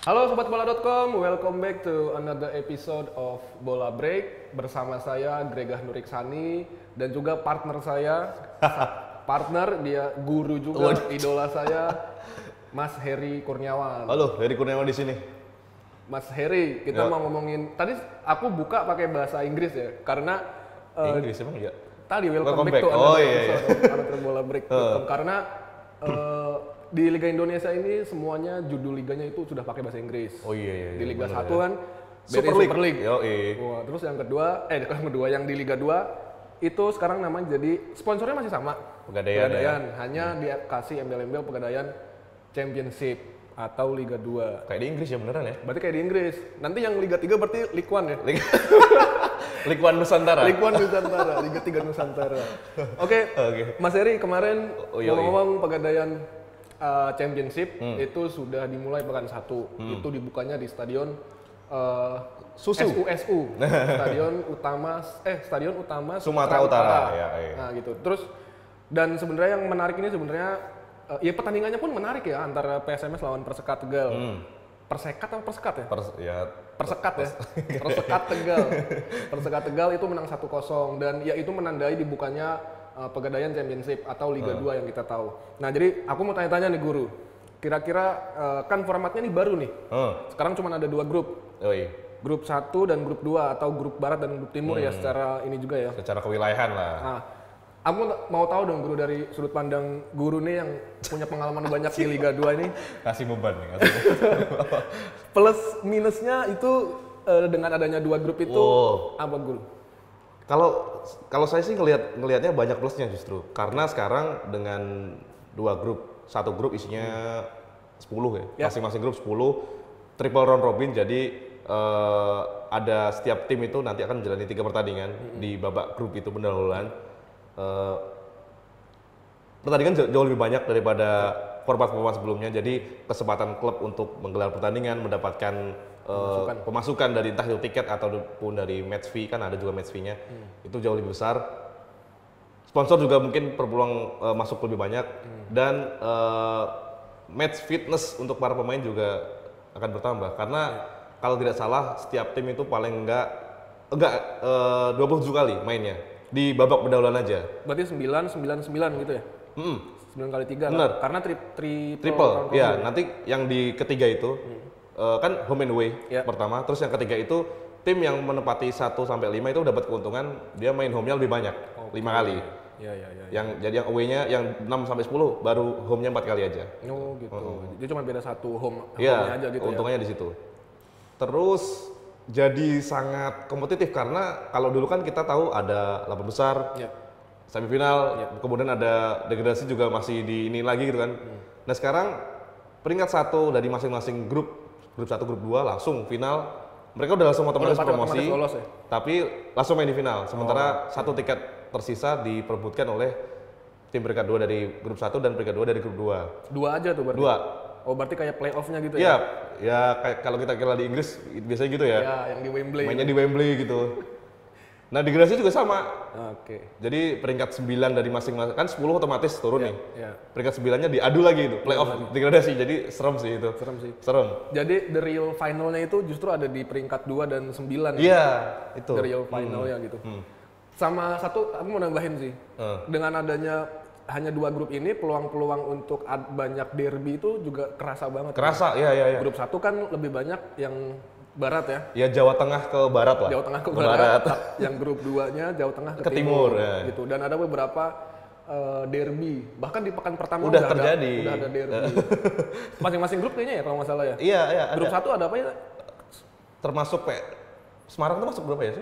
Halo Sobat Bola.com, welcome back to another episode of Bola Break. Bersama saya Gregah Nuriksani dan juga partner saya, dia guru juga, idola saya, Mas Heri Kurniawan. Halo, Heri Kurniawan di sini. Mas Heri, kita mau ngomongin, tadi aku buka pakai bahasa Inggris ya, karena Inggris emang ya? tadi welcome back to another episode of another Bola Break. Karena di Liga Indonesia ini semuanya judul liganya itu sudah pakai bahasa Inggris. Oh iya. Di Liga 1 kan Super League. Wah, terus yang kedua yang di Liga 2 itu sekarang namanya jadi sponsornya masih sama. Pegadaian. Hanya dikasih embel-embel Pegadaian Championship atau Liga 2. Kayak di Inggris ya beneran ya? Berarti kayak di Inggris. Nanti yang Liga 3 berarti League 1 ya? League One Nusantara. League 1 Nusantara, Liga 3 Nusantara. Oke. Mas Heri kemarin ngomong Pegadaian Championship itu sudah dimulai pekan 1. Itu dibukanya di stadion SUSU. Stadion Utama Sumatera Utara. Ya. Nah, gitu. Terus dan sebenarnya yang menarik ini sebenarnya ya pertandingannya pun menarik ya antara PSMS lawan Persekat Tegal. Persekat atau Persekat ya? Persekat ya. Persekat Tegal. Persekat Tegal itu menang 1-0 dan ya itu menandai dibukanya Pegadaian Championship atau Liga 2 yang kita tahu. Nah, jadi aku mau tanya-tanya nih guru. Kira-kira kan formatnya nih baru nih. Sekarang cuma ada 2 grup. Grup 1 dan grup 2 atau grup barat dan grup timur ya secara ini juga ya. Secara kewilayahan lah. Nah, aku mau tahu dong guru dari sudut pandang guru nih yang punya pengalaman banyak di Liga 2 ini. Kasih beban nih. Plus minusnya itu dengan adanya 2 grup itu apa guru? Kalau saya sih ngelihatnya banyak plusnya justru. Karena sekarang dengan 2 grup, satu grup isinya 10 ya. Masing-masing grup 10, triple round robin, jadi ada setiap tim itu nanti akan menjalani 3 pertandingan di babak grup itu pendahuluan. Pertandingan jauh lebih banyak daripada format-format sebelumnya, jadi kesempatan klub untuk menggelar pertandingan, mendapatkan pemasukan dari entah itu tiket ataupun dari match fee, kan ada juga match fee-nya, itu jauh lebih besar. Sponsor juga mungkin berpeluang masuk lebih banyak, dan match fitness untuk para pemain juga akan bertambah, karena kalau tidak salah setiap tim itu paling enggak 27 kali mainnya di babak pendahuluan aja. Berarti 9 gitu ya? 9 kali 3 bener. Karena triple ya, nanti yang di ketiga itu kan home and away pertama, terus yang ketiga itu tim yang menempati 1 sampai 5 itu dapat keuntungan, dia main home-nya lebih banyak, 5 kali. Jadi yang away-nya yang 6 sampai 10 baru home-nya 4 kali aja. Oh gitu. Jadi cuma beda 1 home-nya aja gitu keuntungannya di situ. Terus jadi sangat kompetitif karena kalau dulu kan kita tahu ada 8 besar. Semifinal, kemudian ada degradasi juga masih di ini lagi gitu kan. Nah sekarang peringkat 1 dari masing-masing grup 1, grup 2 langsung final. Mereka udah langsung otomatis promosi, lolos, ya? Tapi langsung main di final. Sementara 1 tiket tersisa diperebutkan oleh tim peringkat 2 dari grup 1 dan peringkat 2 dari grup 2. 2 aja tuh berarti? 2. Oh berarti kayak playoff-nya gitu ya? Ya kayak kalau kita kira di Inggris biasanya gitu ya. Ya yang di Wembley. Mainnya di Wembley gitu. Nah degradasi juga sama. Jadi peringkat 9 dari masing-masing, kan 10 otomatis turun nih. Peringkat 9-nya diadu lagi itu, playoff degradasi. Jadi serem sih itu. Serem. Jadi the real finalnya itu justru ada di peringkat 2 dan 9. Iya, itu. The real finalnya gitu. Sama satu, aku mau nambahin sih. Dengan adanya hanya 2 grup ini, peluang-peluang untuk banyak derby itu juga kerasa banget. Kerasa, iya. Grup 1 kan lebih banyak yang barat ya? Ya Jawa Tengah ke barat lah. Jawa Tengah ke barat. Yang grup 2-nya Jawa Tengah ke timur gitu. Dan ada beberapa derby. Bahkan di pekan pertama udah terjadi. Udah ada derby. Masing-masing grup kayaknya ya kalau nggak salah ya? Iya. Grup 1 ada apa ya? Termasuk Semarang tuh masuk berapa ya?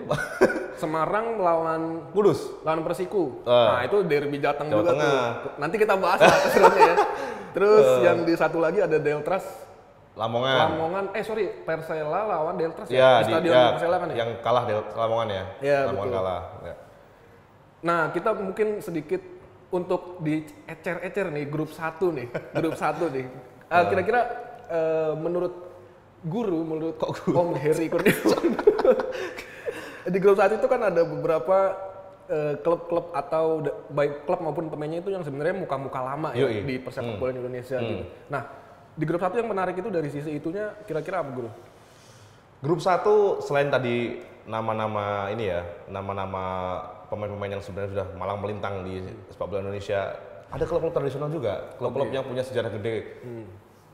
Semarang lawan Kudus. Lawan Persiku. Nah, itu derby Jateng Jawa juga Tengah. tuh. Nanti kita bahas lah keseruannya ya. Terus yang di satu lagi ada Deltras Lamongan, Persela lawan Deltras ya? Di stadion Persela kan ya? Yang kalah Lamongan ya? Iya, Lamongan betul. kalah. Ya. Nah, kita mungkin sedikit untuk di ecer-ecer nih, grup 1 nih. Kira-kira menurut Om Heri Kurniawan, di grup 1 itu kan ada beberapa klub-klub atau baik klub maupun pemainnya itu yang sebenarnya muka-muka lama ya di persepak bola Indonesia gitu. Nah, Di grup 1 yang menarik itu dari sisi itunya kira-kira apa, Guru? Grup 1 selain tadi nama-nama ini ya, nama-nama pemain-pemain yang sebenarnya sudah malang melintang di sepak bola Indonesia, ada klub-klub tradisional juga, klub-klub yang punya sejarah gede.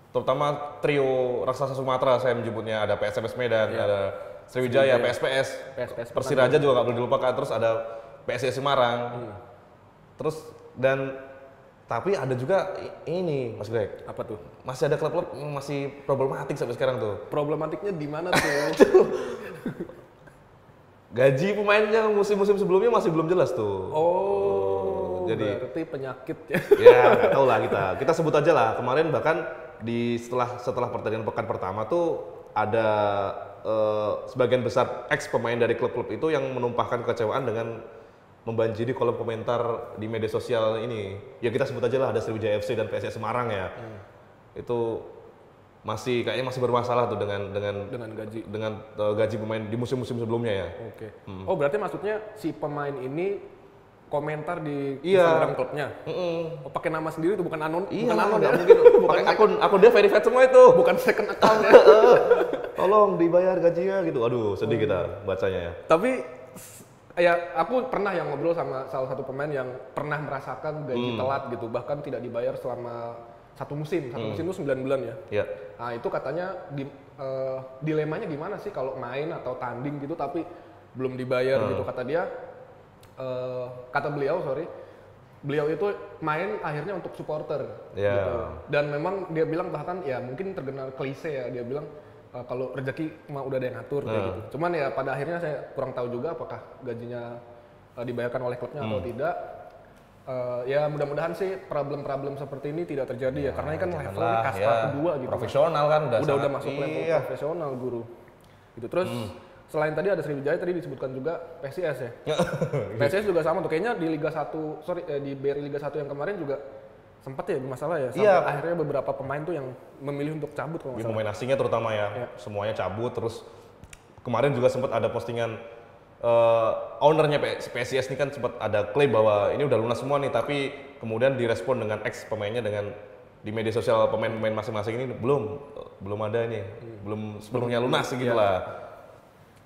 Terutama trio raksasa Sumatera saya menyebutnya, ada PSMS Medan, ada Sriwijaya, PSPS, Persiraja juga nggak perlu dilupakan, terus ada PSIS Semarang. Terus tapi ada juga ini, Mas Greg. Apa tuh? Masih ada klub-klub yang masih problematik sampai sekarang tuh. Problematiknya di mana tuh? Gaji pemainnya musim-musim sebelumnya masih belum jelas tuh. Jadi berarti penyakit ya. Ya, nggak tahu lah kita. Kita sebut aja lah. Kemarin bahkan setelah pertandingan pekan pertama tuh ada sebagian besar ex pemain dari klub-klub itu yang menumpahkan kekecewaan dengan membanjiri kolom komentar di media sosial ini. Ya kita sebut aja lah, ada Sriwijaya FC dan PSIS Semarang ya. Itu kayaknya masih bermasalah tuh dengan gaji pemain di musim-musim sebelumnya ya. Oke. Oh, berarti maksudnya si pemain ini komentar di Instagram klubnya. Oh, pakai nama sendiri tuh, bukan anon. Iya, bukan anon ya. mungkin. Pakai akun dia verified semua itu. Bukan second account ya. Tolong dibayar gajinya gitu. Aduh, sedih kita bacanya ya. Tapi ya aku pernah yang ngobrol sama salah satu pemain yang pernah merasakan gaji telat gitu, bahkan tidak dibayar selama satu musim itu 9 bulan ya. Iya. Nah itu katanya dilemanya gimana sih kalau main atau tanding gitu tapi belum dibayar gitu, kata dia, kata beliau itu main akhirnya untuk supporter gitu. Dan memang dia bilang bahkan ya mungkin terkenal klise ya, dia bilang kalau rezeki mah udah ada yang ngatur kayak gitu. Cuman ya pada akhirnya saya kurang tahu juga apakah gajinya dibayarkan oleh klubnya atau tidak. Ya mudah-mudahan sih problem-problem seperti ini tidak terjadi ya, karena ini kan levelnya kasta kedua gitu. Profesional kan udah masuk level profesional, Guru. Gitu. Terus selain tadi ada Sriwijaya, tadi disebutkan juga PSIS ya. PSIS juga sama tuh, kayaknya di Liga 1, di BRI Liga 1 yang kemarin juga sempat ya bermasalah ya, sampai akhirnya beberapa pemain tuh yang memilih untuk cabut kalau nggak salah. Pemain asingnya terutama ya, semuanya cabut. Terus kemarin juga sempat ada postingan ownernya PSIS ini kan sempat ada klaim bahwa ini udah lunas semua nih, tapi kemudian direspon dengan ex pemainnya dengan di media sosial pemain-pemain masing-masing ini belum ada ini, belum sepenuhnya lunas gitu lah.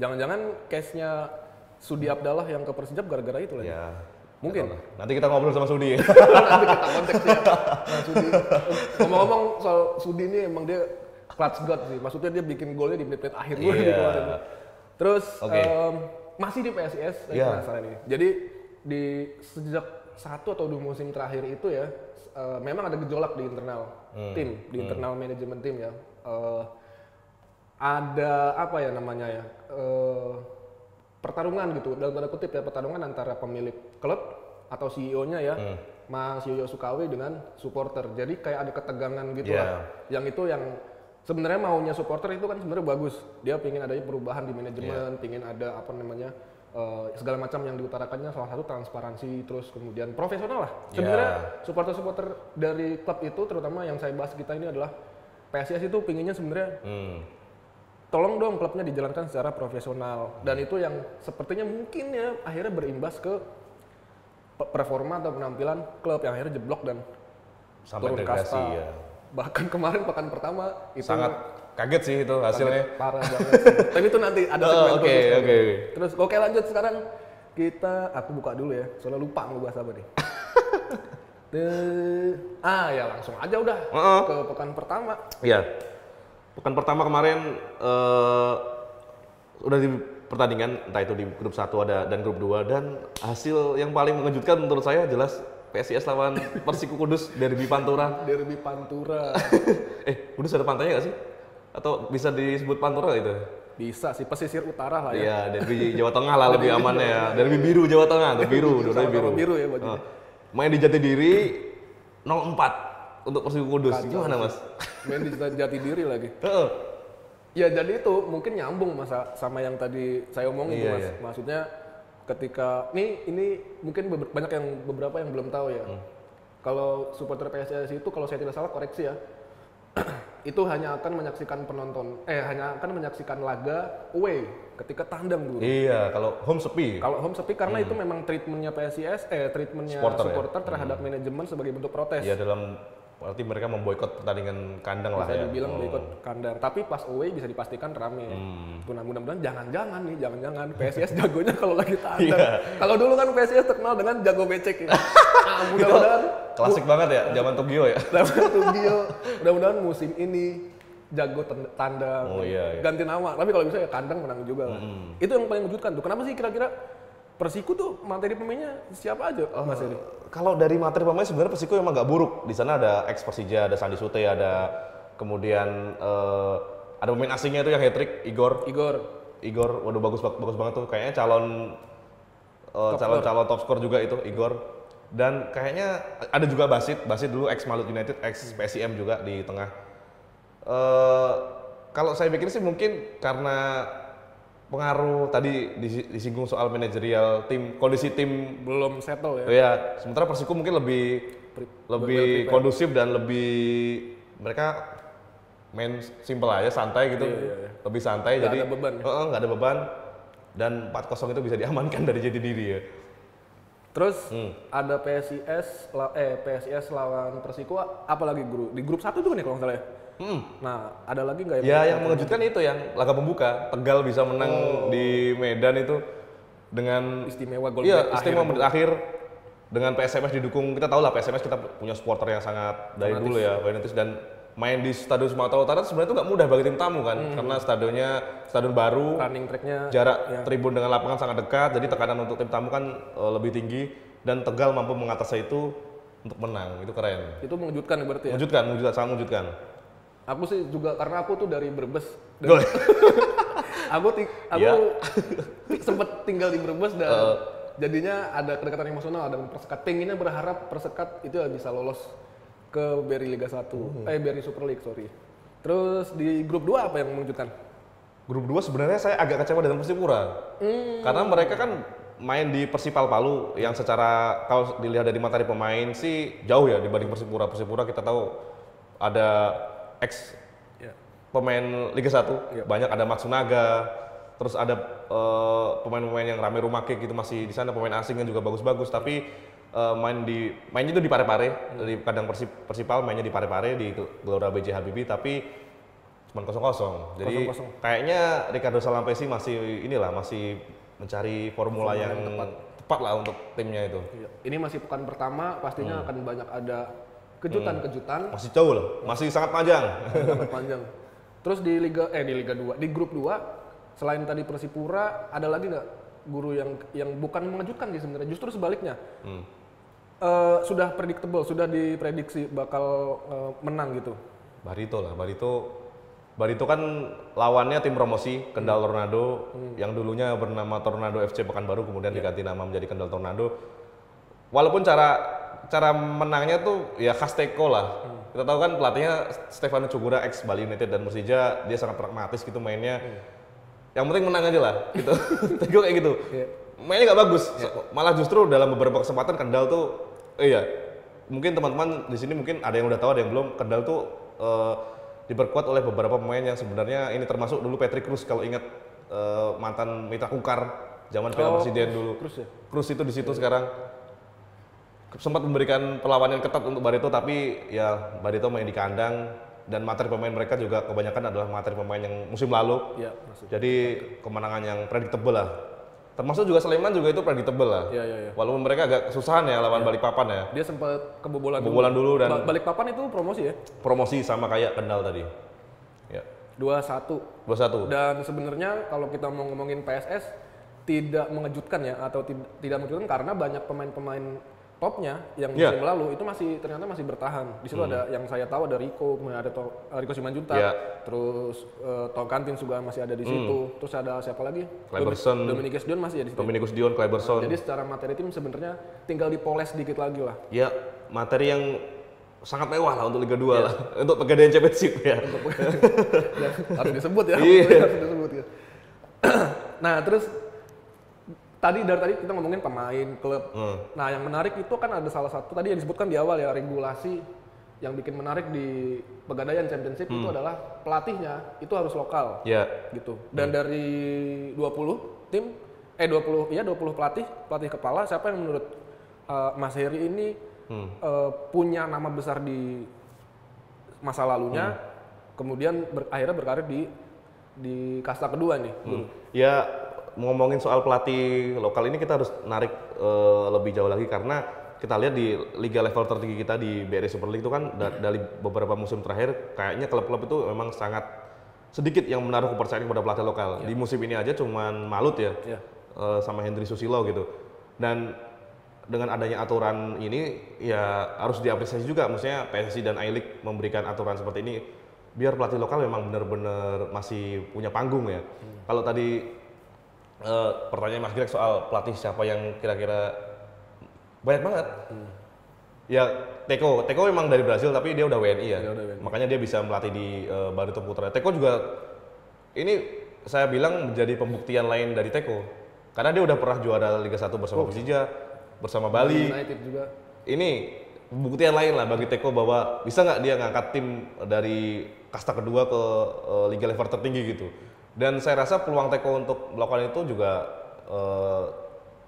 Jangan-jangan case-nya Sudi Abdallah yang ke Persijap gara-gara itu lagi. Ya. Mungkin. Nanti kita ngobrol sama Sudi. Nanti kita konteksnya. Nah, Sudi. Ngomong-ngomong soal Sudi ini emang dia clutch god sih. Maksudnya dia bikin golnya di menit-menit akhir gitu. Terus masih di PSIS saya penasaran ini. Jadi sejak 1 atau 2 musim terakhir itu ya memang ada gejolak di internal tim, di internal manajemen tim ya. Ada apa ya namanya ya? Pertarungan gitu, dalam tanda kutip ya, pertarungan antara pemilik klub atau CEO-nya ya, Mas Yoyo Sukawi dengan supporter. Jadi kayak ada ketegangan gitu lah. Yang itu yang sebenarnya maunya supporter itu kan sebenarnya bagus. Dia pingin adanya perubahan di manajemen, pingin ada apa namanya segala macam yang diutarakannya, salah satu transparansi, terus kemudian profesional lah. Sebenarnya supporter-supporter dari klub itu, terutama yang saya bahas kita ini adalah PSIS itu pinginnya sebenarnya tolong dong klubnya dijalankan secara profesional, dan itu yang sepertinya mungkin ya akhirnya berimbas ke performa atau penampilan klub yang akhirnya jeblok dan sampai turun kasta. Ya. Bahkan kemarin pekan pertama itu sangat kaget sih itu hasilnya. Parah banget sih. Tapi itu nanti ada segmen khusus. Oke. Terus oke, lanjut sekarang aku buka dulu ya, soalnya lupa mau bahas apa nih. Ya langsung aja udah ke pekan pertama. Iya. Pekan pertama kemarin udah di pertandingan, entah itu di grup 1 ada dan grup 2, dan hasil yang paling mengejutkan menurut saya jelas PSIS lawan Persiku Kudus, derby Pantura. Derby Pantura. Kudus ada pantainya nggak sih? Atau bisa disebut Pantura gitu? Bisa sih, pesisir utara lah ya. Iya, derby Jawa Tengah lah lebih amannya ya. Derby biru Jawa Tengah, tuh biru, biru ya bajunya. Main di Jatidiri 0-4 untuk Persiku Kudus. Gimana Mas? Main di Jatidiri lagi. Ya jadi itu mungkin nyambung sama yang tadi saya omongin tuh, Mas. Maksudnya ketika ini mungkin beberapa yang belum tahu ya. Kalau supporter PSIS itu, kalau saya tidak salah koreksi ya, itu hanya akan menyaksikan laga away ketika tandang dulu. Iya, kalau home sepi. Kalau home sepi karena itu memang treatmentnya PSIS, treatmentnya supporter terhadap manajemen sebagai bentuk protes. Iya, dalam Berarti mereka memboikot pertandingan kandang lah Bisa ya. dibilang boikot kandang. Tapi pas away bisa dipastikan rame. Tuh, nah mudah-mudahan jangan-jangan PSIS jagonya kalau lagi tandang. Kalau dulu kan PSIS terkenal dengan jago becek ya. Nah, mudah-mudahan klasik banget ya, zaman Tokyo ya. Zaman Tokyo. Mudah-mudahan musim ini jago tandang. Ganti nama. Tapi kalau bisa ya kandang menang juga lah. Itu yang paling mengejutkan tuh. Kenapa sih kira-kira Persiku tuh materi pemainnya siapa aja, Mas Heri? Kalau dari materi pemain sebenarnya Persiku emang nggak buruk. Di sana ada ex Persija, ada Sandi Sute, ada kemudian ada pemain asingnya itu yang hat-trick, Igor, waduh bagus banget tuh. Kayaknya calon top skor juga itu Igor. Dan kayaknya ada juga Basit dulu ex Malut United, ex PSIM juga di tengah. Kalau saya pikir sih mungkin karena pengaruh tadi disinggung soal manajerial tim, kondisi tim belum settle ya. Ya, sementara Persiku mungkin lebih kondusif dan lebih mereka main simple aja, santai gitu. Lebih santai, nggak jadi ada beban. Nggak ada beban dan 4-0 itu bisa diamankan dari Jatidiri ya. Terus ada PSIS lawan Persiku, apalagi di grup 1 tuh nih kalau nggak salah ya. Nah, ada lagi nggak yang mengejutkan itu yang laga pembuka Tegal bisa menang di Medan itu dengan istimewa gol menit akhir dengan PSMS didukung. Kita tahu lah PSMS kita punya supporter yang sangat dari dulu ya, fanatis, dan main di Stadion Sumatera Utara sebenarnya itu nggak mudah bagi tim tamu kan, karena stadion baru, running tracknya, jarak tribun dengan lapangan sangat dekat, jadi tekanan untuk tim tamu kan lebih tinggi, dan Tegal mampu mengatasi itu untuk menang. Itu keren. Itu mengejutkan berarti ya? Sangat mengejutkan. Aku sih juga, karena aku tuh dari Brebes. Aku sempat tinggal di Brebes dan jadinya ada kedekatan emosional dengan Persekat. Pengennya berharap Persekat itu bisa lolos ke BRI Liga 1, BRI Super League, sorry. Terus di grup 2 apa yang mengejutkan? Grup 2 sebenarnya saya agak kecewa dengan Persipura. Karena mereka kan main di Persipal Palu yang secara kalau dilihat dari materi pemain sih jauh ya dibanding Persipura. Persipura kita tahu ada ex pemain Liga 1, banyak, ada Matsunaga, terus ada pemain-pemain yang Rame Rumake gitu masih di sana, pemain asing yang juga bagus-bagus, tapi mainnya itu di Parepare, di kandang Persipal, mainnya di Parepare di Gelora B.J. Habibie, tapi cuma 0-0. Jadi kayaknya Ricardo Salampesi masih mencari formula yang tepat lah untuk timnya itu. Ini masih pekan pertama, pastinya akan banyak ada kejutan-kejutan. Masih jauh loh, masih sangat panjang. Terus di Liga 2, di grup 2, selain tadi Persipura, ada lagi nggak guru yang bukan mengejutkan sih sebenarnya, justru sebaliknya. Sudah predictable, sudah diprediksi bakal menang gitu. Barito kan lawannya tim promosi Kendal Tornado yang dulunya bernama Tornado FC Pekanbaru, kemudian diganti nama menjadi Kendal Tornado. Walaupun cara menangnya tuh ya khas Teko lah. Kita tahu kan pelatihnya Stefano Cugura ex Bali United dan Persija, dia sangat pragmatis gitu mainnya. Yang penting menang aja lah gitu. Teko kayak gitu. Mainnya nggak bagus. Malah justru dalam beberapa kesempatan Kendal tuh mungkin teman-teman di sini mungkin ada yang udah tahu, ada yang belum. Kendal tuh diperkuat oleh beberapa pemain yang sebenarnya ini termasuk dulu Patrick Cruz, kalau ingat mantan Mitra Kukar zaman Piala Presiden dulu. Cruz itu di situ sekarang. Sempat memberikan perlawanan ketat untuk Barito, tapi ya Barito main di kandang dan materi pemain mereka juga kebanyakan adalah materi pemain yang musim lalu. Jadi kemenangan yang predictable lah. Termasuk juga Sleman juga itu predictable lah. Walaupun mereka agak kesusahan ya lawan Balikpapan ya. Dia sempat kebobolan dulu dan Balikpapan itu promosi ya? Promosi sama kayak Kendal tadi. 2-1. Dan sebenarnya kalau kita mau ngomongin PSS tidak mengejutkan ya, atau tidak mengejutkan karena banyak pemain-pemain topnya yang musim lalu itu ternyata masih bertahan. Di situ ada yang saya tahu, ada Rico, kemudian ada Rico Simanjuntak, terus Tom Kantin juga masih ada di situ. Terus ada siapa lagi? Clayberson, Dominikus Dion masih ada di situ. Dominikus Dion, Clayberson. Jadi secara materi tim sebenarnya tinggal dipoles dikit lagi lah. Ya, materi yang sangat mewah lah untuk Liga 2 lah. Untuk Pegadaian Championship ya. Harus disebut ya. Harus disebut ya. Nah, terus dari tadi kita ngomongin pemain, klub. Nah, yang menarik itu kan ada salah satu tadi yang disebutkan di awal ya, regulasi yang bikin menarik di Pegadaian Championship itu adalah pelatihnya itu harus lokal. Gitu. Dan dari 20 pelatih kepala, siapa yang menurut Mas Heri ini punya nama besar di masa lalunya, kemudian akhirnya berkarir di kasta kedua nih. Ya ngomongin soal pelatih lokal ini kita harus narik lebih jauh lagi karena kita lihat di liga level tertinggi kita di BRI Super League itu kan dari beberapa musim terakhir kayaknya klub-klub itu memang sangat sedikit yang menaruh kepercayaan kepada pelatih lokal. Di musim ini aja cuman Malut ya, sama Hendry Susilo gitu. Dan dengan adanya aturan ini ya harus diapresiasi juga, maksudnya PSSI dan I-League memberikan aturan seperti ini biar pelatih lokal memang benar-benar masih punya panggung ya. Kalau tadi pertanyaan Mas Greg soal pelatih siapa yang kira-kira banyak banget. Ya Teko memang dari Brazil tapi dia udah WNI ya. Makanya dia bisa melatih di Barito Putra. Teko juga ini saya bilang menjadi pembuktian lain dari Teko. Karena dia udah pernah juara Liga 1 bersama Persija, bersama Bali. United juga. Ini pembuktian lain lah bagi Teko bahwa bisa nggak dia ngangkat tim dari kasta kedua ke liga level tertinggi gitu. Dan saya rasa peluang Teko untuk melakukan itu juga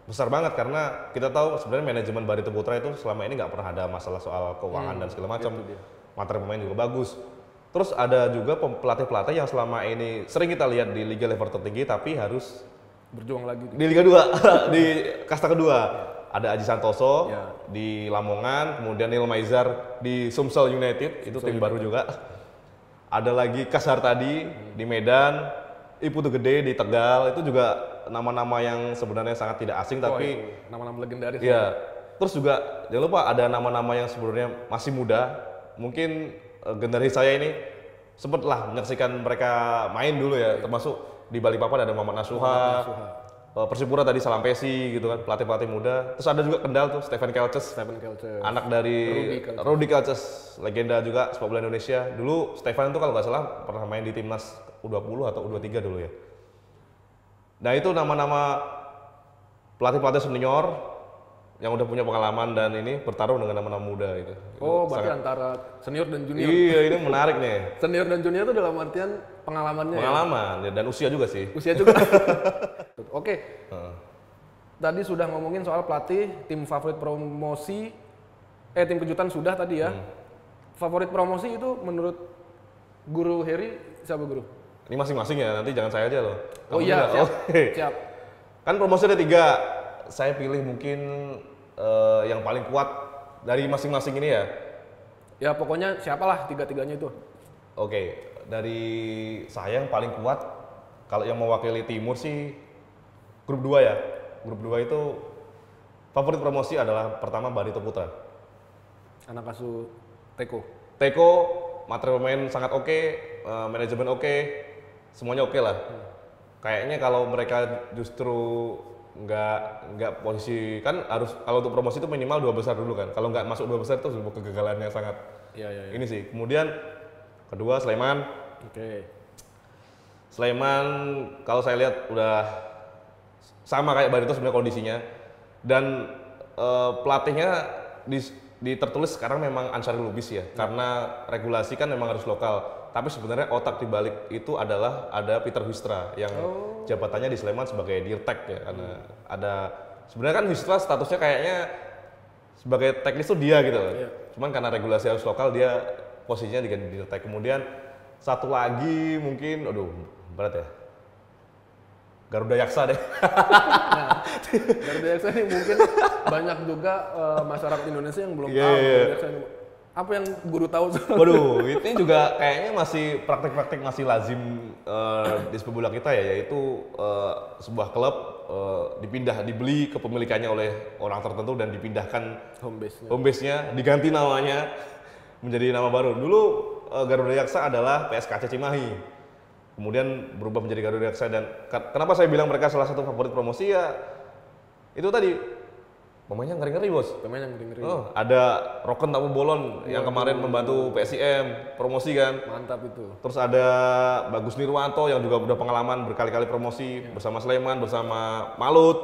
besar banget karena kita tahu sebenarnya manajemen Barito Putra itu selama ini nggak pernah ada masalah soal keuangan dan segala macam. Materi pemain juga bagus. Terus ada juga pelatih-pelatih yang selama ini sering kita lihat di liga level tertinggi tapi harus berjuang lagi di Liga 2 di kasta kedua. Ada Aji Santoso di Lamongan, kemudian Neil Maizar di Sumsel United, itu tim baru juga. Ada lagi Kasar tadi di Medan, Iputu Gede di Tegal, itu juga nama-nama yang sebenarnya sangat tidak asing tapi nama-nama legendaris. Iya. Terus juga jangan lupa ada nama-nama yang sebenarnya masih muda. Mungkin generasi saya ini sempatlah menyaksikan mereka main dulu ya, termasuk di Balikpapan ada Muhammad Nasuha. Persipura tadi Salampesi gitu kan, pelatih-pelatih muda. Terus ada juga Kendal tuh Stephen Kelces. Anak dari Rudy Kelces, legenda juga sepak bola Indonesia. Dulu Stephen itu kalau nggak salah pernah main di timnas U20 atau U23 dulu ya. Nah itu nama-nama pelatih-pelatih senior yang udah punya pengalaman dan ini bertarung dengan nama-nama muda gitu. Berarti antara senior dan junior. Iya, ini menarik nih. Senior dan junior itu dalam artian pengalamannya. Pengalaman dan usia juga sih. Usia juga. Oke. Tadi sudah ngomongin soal pelatih, tim favorit promosi, tim kejutan sudah tadi ya. Favorit promosi itu menurut Guru Heri siapa Guru? Ini masing-masing ya, nanti jangan saya aja loh. Oh iya, siap. Siap. Kan promosi ada 3. Saya pilih mungkin yang paling kuat dari masing-masing ini ya. Ya pokoknya siapalah 3-3-nya itu. Oke, dari saya yang paling kuat kalau yang mewakili Timur sih grup 2 ya. Grup 2 itu favorit promosi adalah pertama Barito Putra. Anak asuh Teko, materi pemain sangat oke, manajemen oke, semuanya oke lah. Kayaknya kalau mereka justru nggak posisi kan harus kalau untuk promosi itu minimal 2 besar dulu kan. Kalau nggak masuk 2 besar itu sebuah kegagalan yang sangat ini sih. Kemudian kedua Sleman. Sleman kalau saya lihat udah sama kayak Barito sebenarnya kondisinya dan pelatihnya tertulis sekarang memang Ansari Lubis ya karena regulasi kan memang harus lokal. Tapi sebenarnya otak di balik itu adalah ada Peter Huistra yang jabatannya di Sleman sebagai Dirtek ya karena ada sebenarnya kan Huistra statusnya kayaknya sebagai teknis tuh dia gitu loh. Cuman karena regulasi harus lokal dia posisinya diganti Dirtek. Kemudian satu lagi mungkin berat ya. Garuda Yaksa deh. Garuda Yaksa ini mungkin banyak juga masyarakat Indonesia yang belum tahu Garuda Yaksa ini. Apa yang Guru tahu? Waduh, ini juga kayaknya masih praktek-praktek masih lazim di sepak bola kita ya, yaitu sebuah klub dibeli kepemilikannya oleh orang tertentu dan dipindahkan home base-nya, diganti namanya menjadi nama baru. Dulu Garuda Yaksa adalah PSKC Cimahi, kemudian berubah menjadi Garuda Yaksa dan kenapa saya bilang mereka salah satu favorit promosi ya itu tadi. Pemainnya ngeri-ngeri bos. Pemainnya ngeri-ngeri. Ada Roken Tamu Bolon yang kemarin membantu PSIM promosi kan. Mantap itu. Terus ada Bagus Nirwanto yang juga udah pengalaman berkali-kali promosi bersama Sleman, bersama Malut.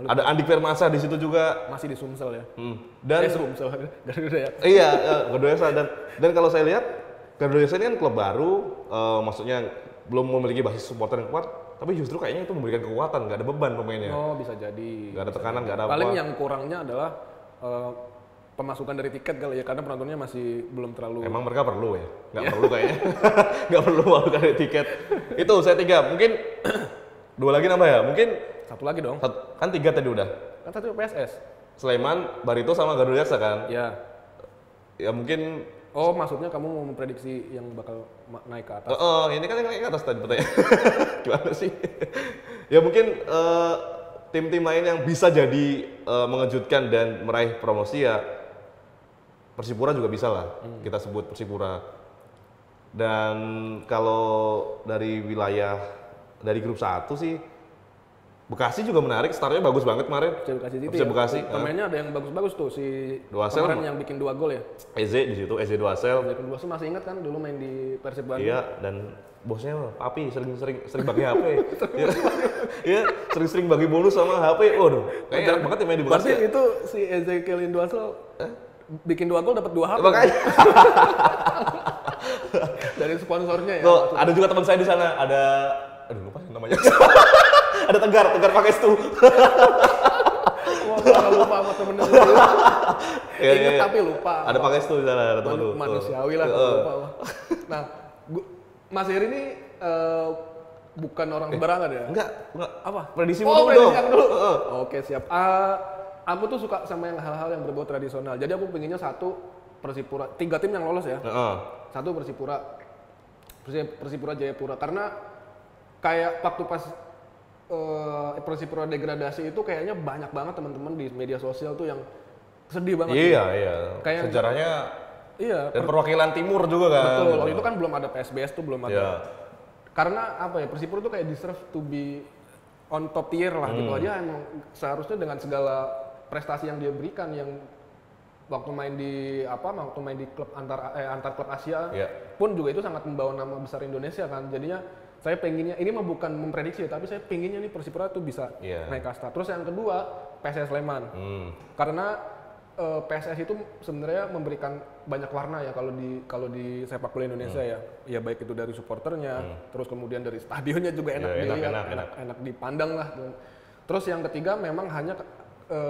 Ada Andik Firmansyah di situ juga. Masih di Sumsel ya. Dan Sumsel Garuda Yaksa. Iya, Garuda Yaksa dan kalau saya lihat Garuda Yaksa ini kan klub baru, maksudnya belum memiliki basis supporter yang kuat. Tapi justru kayaknya itu memberikan kekuatan, nggak ada beban pemainnya. Bisa jadi. Nggak ada tekanan, nggak ada apa. Paling yang kurangnya adalah pemasukan dari tiket kali ya, karena penontonnya masih belum terlalu. Emang mereka perlu ya? Nggak perlu kayaknya. Nggak perlu pemasukan dari tiket. Itu saya 3. Mungkin 2 lagi nambah ya? Mungkin 1 lagi dong. Kan 3 tadi udah. Kan 1 PSS. Sleman, Barito sama Garuda Jaksa kan? Ya. Ya mungkin. Oh, maksudnya kamu mau memprediksi yang bakal naik ke atas? Ini kan yang naik ke atas tadi pertanyaan. Gimana sih? Ya mungkin tim-tim lain yang bisa jadi mengejutkan dan meraih promosi ya Persipura juga bisa lah, kita sebut Persipura. Dan kalau dari wilayah, dari grup 1 sih, Bekasi juga menarik, startnya bagus banget kemarin. Persija Bekasi. Pemainnya ada yang bagus-bagus tuh, si kemarin yang bikin 2 gol ya. Eze di situ, Eze Duasel. Eze Duasel masih ingat kan dulu main di Persib Bandung. Iya, dan bosnya Papi sering bagi HP. Iya, sering bagi bonus sama HP. Waduh, kayaknya enak banget ya main di Bekasi. Berarti itu si Ezekiel Duasel bikin 2 gol dapat 2 HP. Makanya. Dari sponsornya ya. Tuh, ada juga teman saya di sana, ada lupa namanya. Ada Tegar Pangestu. Wah, kalau lupa sama temennya dulu. Ingat tapi lupa. Ada Pangestu di sana, ada teman lu. Manusiawi lah kalau lupa. Nah, Mas Heri ini bukan orang sembarangan ya? Enggak. Apa? Prediksi dulu. Oke, siap. Aku tuh suka sama yang hal-hal yang berbau tradisional. Jadi aku pengennya 1 Persipura, 3 tim yang lolos ya. 1 Persipura Jayapura, karena kayak waktu pas Persipura degradasi itu kayaknya banyak banget teman-teman di media sosial tuh yang sedih banget. Iya. Kayak sejarahnya. Iya. Dan perwakilan timur juga kan. Betul. Waktu itu kan belum ada PSBS tuh belum ada. Yeah. Karena apa ya, Persipura tuh kayak deserve to be on top tier lah gitu aja. Emang seharusnya dengan segala prestasi yang dia berikan, yang waktu main di klub antar klub Asia pun juga itu sangat membawa nama besar Indonesia kan. Jadinya saya pengennya, ini mah bukan memprediksi tapi saya pengennya nih Persipura tuh bisa naik kasta. Terus yang kedua PSS Sleman. Karena PSS itu sebenarnya memberikan banyak warna ya kalau di sepak bola Indonesia ya. Ya baik itu dari supporternya, terus kemudian dari stadionnya juga enak dilihat, enak dipandang lah. Terus yang ketiga memang hanya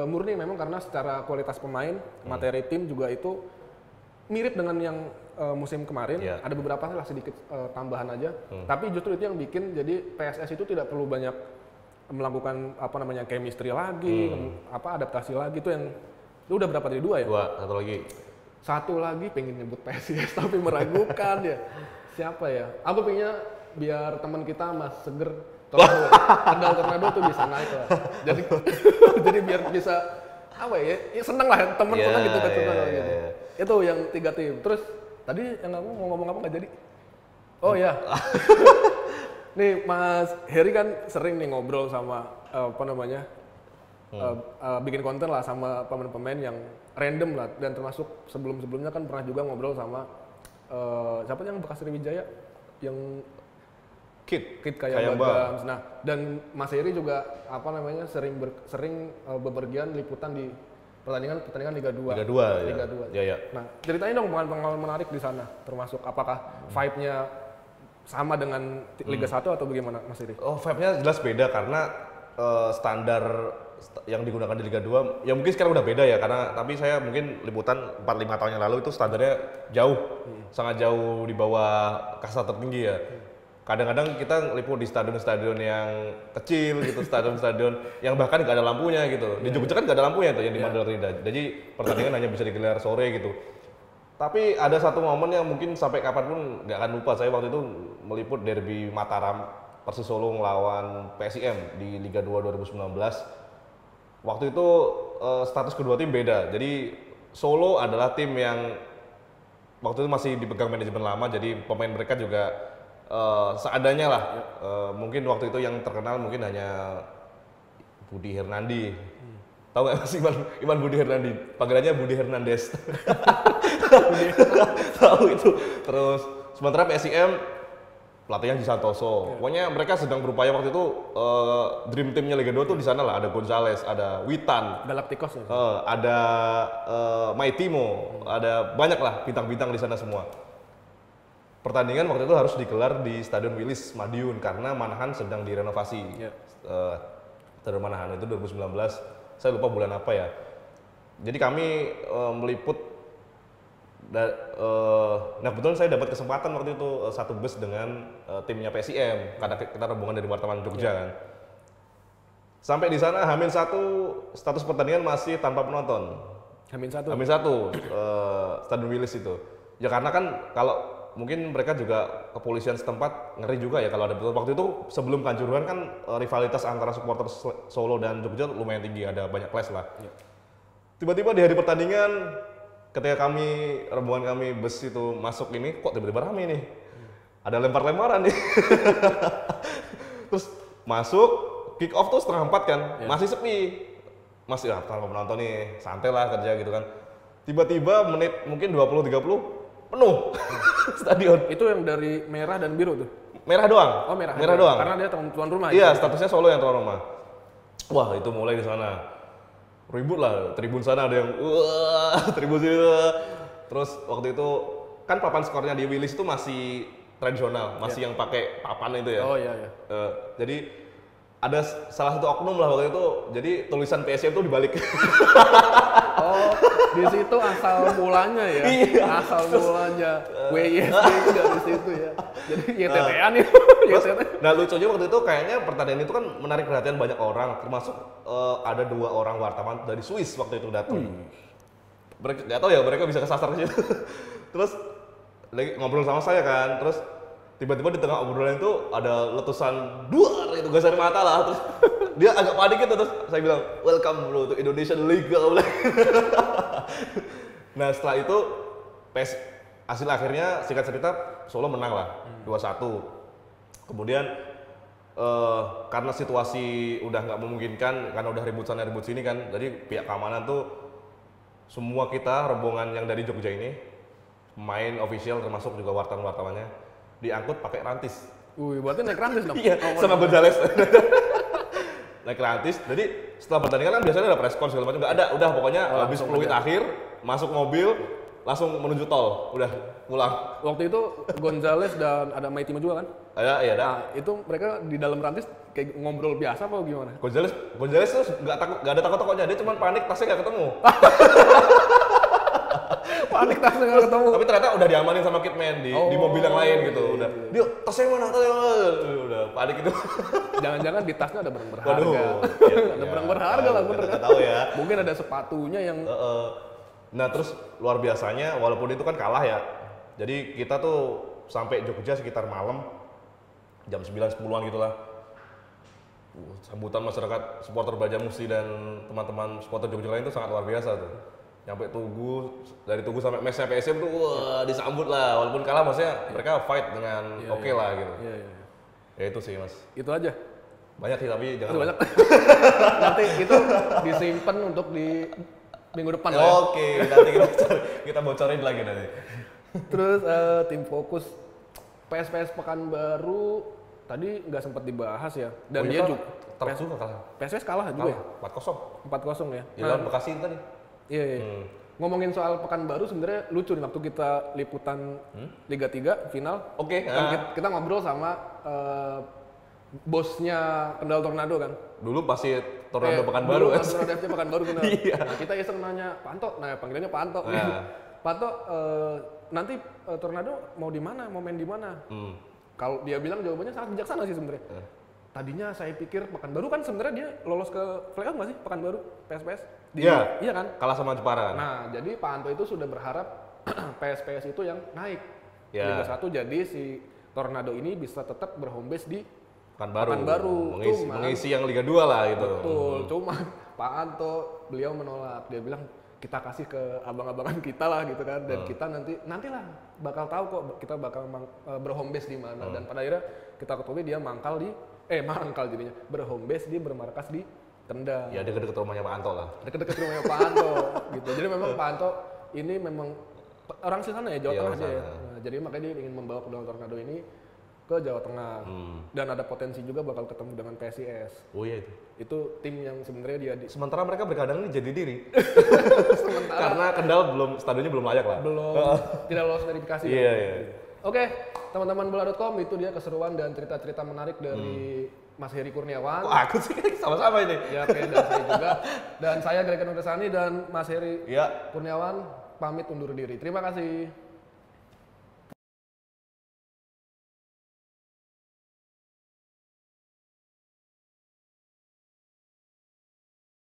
murni memang karena secara kualitas pemain, materi tim juga itu mirip dengan yang musim kemarin. Ada beberapa lah sedikit tambahan aja. Tapi justru itu yang bikin jadi PSS itu tidak perlu banyak melakukan chemistry lagi, adaptasi lagi. Itu yang itu udah berapa tadi? 2 ya? 2, 1 lagi. Pengen nyebut PSIS tapi meragukan ya. Siapa ya? Aku pengennya biar teman kita Mas Seger Kendal Tornado tuh bisa naik lah. Jadi biar bisa seneng lah temen seneng gitu kan gitu. Itu yang 3 tim. Terus tadi yang aku mau ngomong apa nggak jadi? Oh ya. Nih Mas Heri kan sering nih ngobrol sama bikin konten lah sama pemain-pemain yang random lah, dan termasuk sebelumnya kan pernah juga ngobrol sama siapa yang bekas Sriwijaya yang Kid kayak Bagams. Nah, dan Mas Heri juga sering bepergian liputan di pertandingan Liga 2. Liga 2. Ya. Nah, ceritain dong pengalaman menarik di sana, termasuk apakah vibe-nya sama dengan Liga 1 atau bagaimana Mas Heri? Oh, vibe-nya jelas beda karena standar yang digunakan di Liga 2 ya mungkin sekarang udah beda ya, tapi saya mungkin liputan 4-5 tahun yang lalu itu standarnya jauh, sangat jauh di bawah kasta tertinggi ya. Kadang-kadang kita liput di stadion-stadion yang kecil gitu, stadion-stadion yang bahkan nggak ada lampunya gitu. Di Jogja kan nggak ada lampunya tuh yang di Mandala Rinda. Jadi pertandingan hanya bisa digelar sore gitu. Tapi ada satu momen yang mungkin sampai kapanpun nggak akan lupa. Saya waktu itu meliput derby Mataram, Persis Solo melawan PSIM di Liga 2 2019. Waktu itu status kedua tim beda. Jadi Solo adalah tim yang waktu itu masih dipegang manajemen lama, jadi pemain mereka juga seadanya lah. Mungkin waktu itu yang terkenal mungkin hanya Budi Hernandi. Tahu nggak Mas Iman Budi Hernandi? Panggilannya Budi Hernandez. Tahu itu. Terus sementara PSIM pelatihnya Ji Santoso. Pokoknya mereka sedang berupaya waktu itu, dream teamnya Liga 2 tuh di sana lah. Ada Gonzales, ada Witan, Galacticos ya? ada Maitimo, ada banyak lah bintang-bintang di sana semua. Pertandingan waktu itu harus digelar di Stadion Wilis Madiun karena Manahan sedang direnovasi. Stadion Manahan itu 2019, saya lupa bulan apa ya. Jadi kami meliput. Nah kebetulan saya dapat kesempatan waktu itu satu bus dengan timnya PSIM karena kita rombongan dari Wartawan Jogja kan. Sampai di sana H-1 status pertandingan masih tanpa penonton. H-1. Stadion Wilis itu. Ya karena kan kalau mungkin mereka juga kepolisian setempat ngeri juga ya kalau ada betul. Waktu itu sebelum Kanjuruhan kan rivalitas antara supporter Solo dan Jogja lumayan tinggi, ada banyak clash lah. Ya. Tiba-tiba di hari pertandingan ketika rombongan kami bus itu masuk ini, kok tiba-tiba rame nih. Ada lempar-lemparan nih. Terus masuk, kick off tuh 3:30 kan, masih sepi. Masih tanpa penonton nih, santai lah kerja gitu kan. Tiba-tiba menit mungkin 20-30 penuh stadion. Itu yang dari merah dan biru tuh? Merah doang. Oh merah doang. Karena dia tuan rumah. Iya, statusnya Solo yang tuan rumah. Wah itu mulai di sana. Ribut lah, tribun sana ada yang tribun sini. Terus waktu itu kan papan skornya di Wilis itu masih tradisional, masih yang pakai papan itu ya. Oh iya. Jadi ada salah satu oknum lah waktu itu, jadi tulisan PSM itu dibalik. Oh, di situ asal mulanya ya. Iya. Asal mulanya WISD itu dari situ ya. Jadi YTT-an itu. Nah lucunya waktu itu kayaknya pertandingan itu kan menarik perhatian banyak orang, termasuk ada 2 orang wartawan dari Swiss waktu itu datang. Mereka nggak tahu ya mereka bisa kesasar ke situ. Terus lagi ngobrol sama saya kan, terus tiba-tiba di tengah obrolan itu ada letusan duar itu gas air mata lah, terus dia agak panik gitu, terus saya bilang welcome bro to Indonesian League. Nah setelah itu hasil akhirnya singkat cerita Solo menang lah 2-1. Kemudian karena situasi udah nggak memungkinkan karena udah ribut sana ribut sini kan, jadi pihak keamanan tuh semua kita rombongan yang dari Jogja ini pemain official termasuk juga wartawan-wartawannya diangkut pakai rantis. Berarti naik rantis dong? Iya, sama Gonzales. Naik rantis, jadi setelah pertandingan kan biasanya ada press con segala macam, nggak ada, udah pokoknya habis peluit akhir, masuk mobil, langsung menuju tol, udah pulang. Waktu itu Gonzales dan ada Maitimo juga kan? Iya ada. Nah, itu mereka di dalam rantis kayak ngobrol biasa apa gimana? Gonzales tuh nggak ada takut-takutnya, dia cuma panik tasnya nggak ketemu. Panik tasnya nggak ketemu. Tapi ternyata udah diamanin sama Kitman di mobil yang lain gitu. Udah, dia tasnya mana? Udah panik itu. Jangan-jangan di tasnya ada barang berharga. Waduh, ada barang berharga lah bener. Nggak tahu ya. Mungkin ada sepatunya yang. Nah terus luar biasanya, walaupun itu kan kalah ya. Jadi kita tuh sampai Jogja sekitar malam jam 9-10-an gitulah. Sambutan masyarakat supporter Brajamusti dan teman-teman supporter Jogja lain itu sangat luar biasa tuh. Nyampe dari Tugu sampai mesnya PSM tuh wah disambut lah, walaupun kalah maksudnya mereka fight dengan oke lah gitu. Iya. Ya itu sih mas. Itu aja. Banyak sih tapi jangan. Banyak. Nanti itu disimpan untuk di minggu depan lah. Oke, nanti kita bocorin lagi nanti. Terus tim fokus PSPS Pekanbaru tadi nggak sempat dibahas ya. Dan dia juga kalah. PSPS kalah juga ya? 4-0. 4-0 ya. Lawan Bekasi itu tadi. Iya. Ngomongin soal Pekanbaru sebenarnya lucu nih waktu kita liputan Liga 3 final. Oke. Kita ngobrol sama bosnya Kendal Tornado kan. Dulu pasti Tornado Pekanbaru kan. Tornado FC Pekanbaru benar. Iya. Nah, kita iseng nanya Pak Anto, panggilannya Pak Anto. Pak Anto, nanti Tornado mau di mana? Mau main di mana? Kalau dia bilang jawabannya sangat bijaksana sih sebenarnya. Tadinya saya pikir Pekanbaru kan sebenarnya dia lolos ke playoff nggak sih Pekanbaru PSPS? Iya kan? Kalah sama Jepara. Nah, jadi Pak Anto itu sudah berharap PSPS itu yang naik Liga 1, jadi si Tornado ini bisa tetap berhome base di Pekanbaru. Mengisi yang Liga 2 lah gitu. Betul, cuma Pak Anto beliau menolak. Dia bilang kita kasih ke abang-abangan kita lah gitu kan, dan kita nantilah bakal tahu kok kita bakal berhome base di mana. Dan pada akhirnya kita ketahui dia mangkal jadinya berhome base di bermarkas di Kendal. Ya dekat-dekat rumahnya Pak Anto lah. Dekat-dekat rumahnya Pak Anto gitu. Jadi memang Pak Anto ini memang orang sih sana ya, Jawa Tengah aja ya. Nah, jadi makanya dia ingin membawa Kendal Tornado ini ke Jawa Tengah. Dan ada potensi juga bakal ketemu dengan PSIS. Oh iya itu. Itu tim yang sebenarnya dia sementara mereka berkadang ini jadi diri. Karena Kendal stadionnya belum layak lah. Tidak lolos verifikasi. Iya. Oke, teman-teman bola.com, itu dia keseruan dan cerita-cerita menarik dari Mas Heri Kurniawan. Kok aku sih sama-sama ini. Ya, oke, dan saya juga. Dan saya Gregor Nurdasani dan Mas Heri Kurniawan pamit undur diri. Terima kasih.